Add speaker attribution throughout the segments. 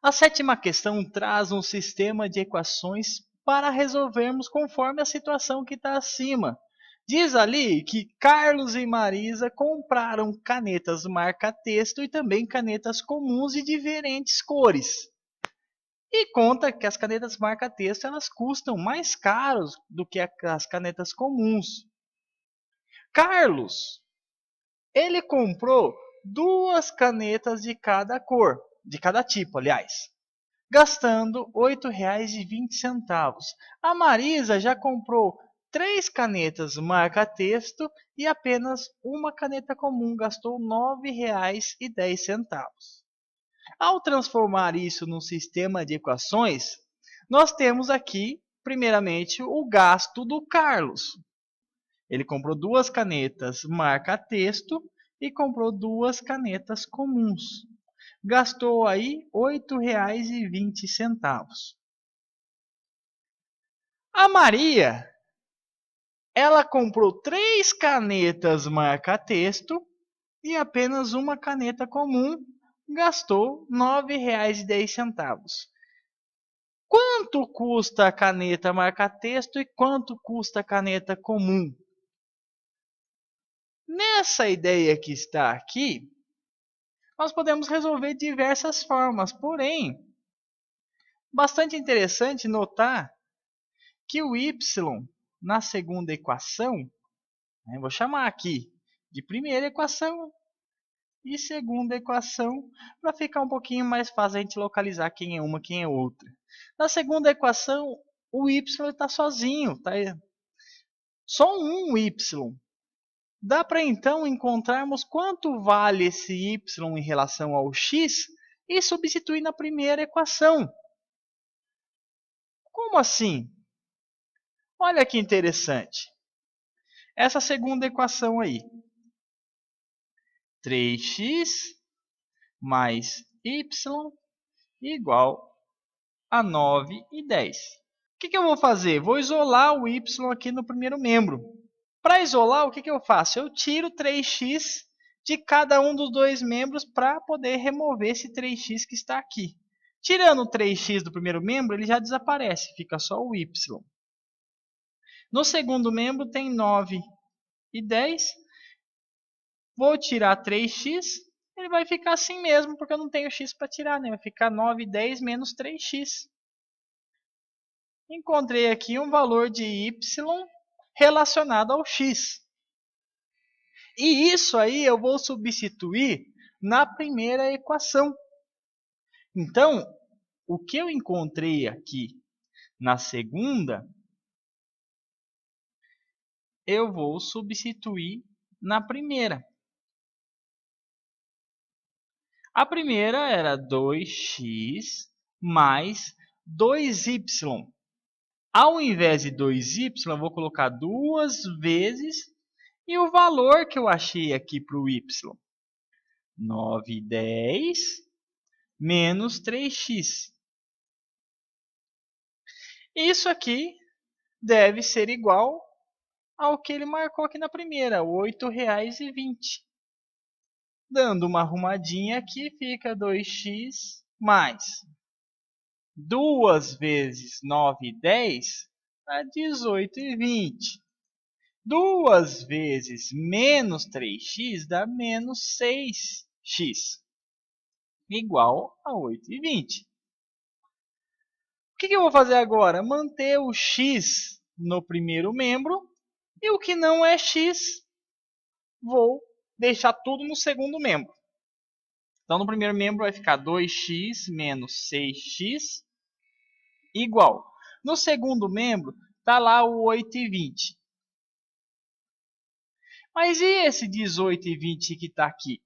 Speaker 1: A sétima questão traz um sistema de equações para resolvermos conforme a situação que está acima. Diz ali que Carlos e Marisa compraram canetas marca-texto e também canetas comuns de diferentes cores. E conta que as canetas marca-texto elas custam mais caros do que as canetas comuns. Carlos, ele comprou duas canetas de cada cor, de cada tipo, aliás, gastando R$ 8,20. A Marisa já comprou três canetas marca-texto e apenas uma caneta comum, gastou R$ 9,10. Ao transformar isso num sistema de equações, nós temos aqui, primeiramente, o gasto do Carlos. Ele comprou duas canetas marca-texto e comprou duas canetas comuns. Gastou aí R$ 8,20. A Maria, ela comprou três canetas marca-texto e apenas uma caneta comum, gastou R$ 9,10. Quanto custa a caneta marca-texto e quanto custa a caneta comum? Nessa ideia que está aqui, nós podemos resolver de diversas formas, porém, bastante interessante notar que o y na segunda equação, vou chamar aqui de primeira equação e segunda equação, para ficar um pouquinho mais fácil a gente localizar quem é uma e quem é outra. Na segunda equação, o y está sozinho, tá? Só um y. Dá para então encontrarmos quanto vale esse y em relação ao x e substituir na primeira equação. Como assim? Olha que interessante. Essa segunda equação aí. 3x mais y igual a 9,10. O que eu vou fazer? Vou isolar o y aqui no primeiro membro. Para isolar, o que eu faço? Eu tiro 3x de cada um dos dois membros para poder remover esse 3x que está aqui. Tirando o 3x do primeiro membro, ele já desaparece, fica só o y. No segundo membro tem 9,10. Vou tirar 3x, ele vai ficar assim mesmo, porque eu não tenho x para tirar, né? Vai ficar 9,10 menos 3x. Encontrei aqui um valor de y relacionado ao x. E isso aí eu vou substituir na primeira equação. Então, o que eu encontrei aqui na segunda, eu vou substituir na primeira. A primeira era 2x mais 2y. Ao invés de 2y, eu vou colocar duas vezes e o valor que eu achei aqui para o y. 9,10 menos 3x. Isso aqui deve ser igual ao que ele marcou aqui na primeira, R$ 8,20. Dando uma arrumadinha aqui, fica 2x mais 2 vezes 9,10 dá 18,20. 2 vezes menos 3x dá menos 6x, igual a 8,20. O que eu vou fazer agora? Manter o x no primeiro membro e o que não é x, vou deixar tudo no segundo membro. Então, no primeiro membro vai ficar 2x menos 6x igual. No segundo membro, está lá o 8,20. Mas e esse 18,20 que está aqui?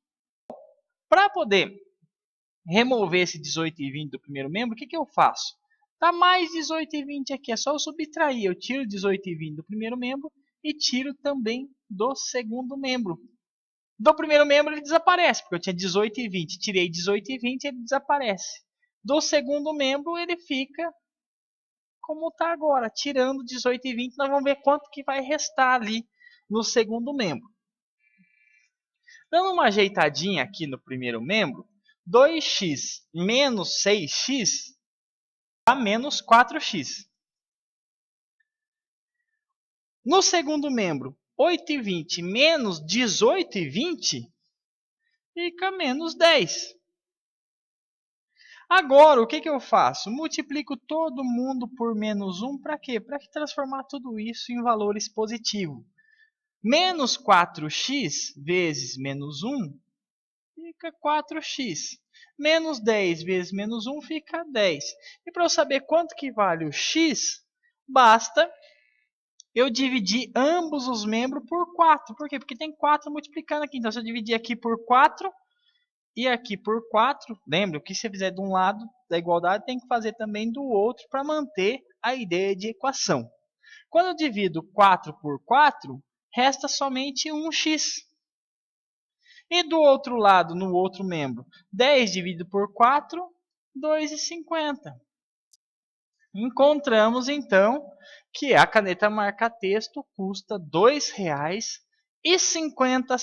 Speaker 1: Para poder remover esse 18,20 do primeiro membro, o que eu faço? Está mais 18,20 aqui, é só eu subtrair. Eu tiro 18,20 do primeiro membro e tiro também do segundo membro. Do primeiro membro ele desaparece, porque eu tinha 18,20. Tirei 18,20 e ele desaparece. Do segundo membro ele fica como está agora. Tirando 18,20, nós vamos ver quanto que vai restar ali no segundo membro. Dando uma ajeitadinha aqui no primeiro membro, 2x menos 6x dá menos 4x. No segundo membro, 8,20 menos 18,20 fica menos 10. Agora, o que eu faço? Multiplico todo mundo por menos 1 para quê? Para transformar tudo isso em valores positivos. Menos 4x vezes menos 1 fica 4x. Menos 10 vezes menos 1 fica 10. E para eu saber quanto que vale o x, basta eu dividir ambos os membros por 4. Por quê? Porque tem 4 multiplicando aqui. Então, se eu dividir aqui por 4 e aqui por 4, lembra que se você fizer de um lado da igualdade, tem que fazer também do outro para manter a ideia de equação. Quando eu divido 4 por 4, resta somente 1x. E do outro lado, no outro membro, 10 dividido por 4, 2,50. Encontramos, então, que a caneta marca-texto custa R$ 2,50.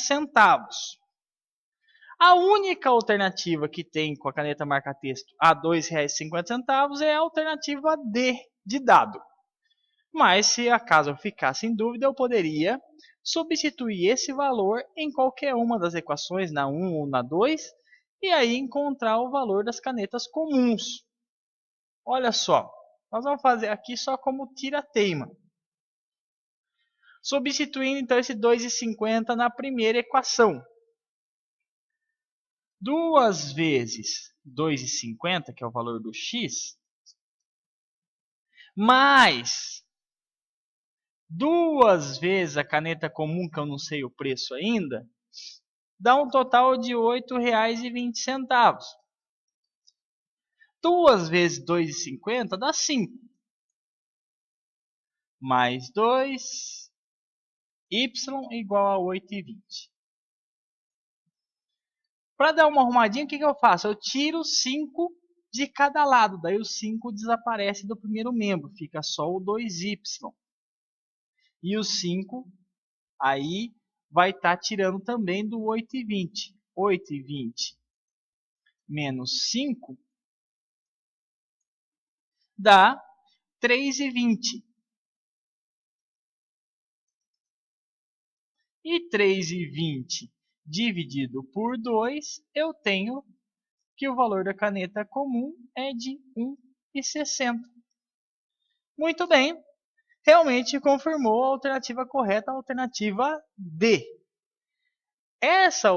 Speaker 1: A única alternativa que tem com a caneta marca-texto a R$ 2,50 é a alternativa D, de dado. Mas, se acaso eu ficasse em dúvida, eu poderia substituir esse valor em qualquer uma das equações, na 1 ou na 2, e aí encontrar o valor das canetas comuns. Olha só, nós vamos fazer aqui só como tira-teima. Substituindo então esse 2,50 na primeira equação. 2 vezes 2,50, que é o valor do x, mais 2 vezes a caneta comum, que eu não sei o preço ainda, dá um total de R$ 8,20. 2 vezes 2,50 dá 5. Mais 2, y igual a 8,20. Para dar uma arrumadinha, o que eu faço? Eu tiro 5 de cada lado. Daí o 5 desaparece do primeiro membro. Fica só o 2y. E o 5 aí vai estar tirando também do 8,20. 8,20 menos 5 dá 3,20. E 3,20 dividido por 2, eu tenho que o valor da caneta comum é de 1,60. Muito bem, realmente confirmou a alternativa correta, a alternativa D. Essa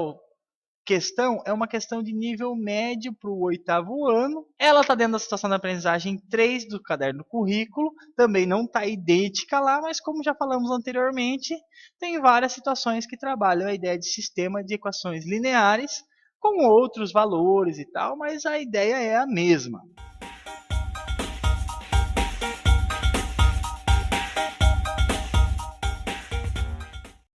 Speaker 1: questão é uma questão de nível médio para o 8º ano. Ela está dentro da situação da aprendizagem 3 do caderno do currículo. Também não está idêntica lá, mas como já falamos anteriormente, tem várias situações que trabalham a ideia de sistema de equações lineares com outros valores e tal, mas a ideia é a mesma.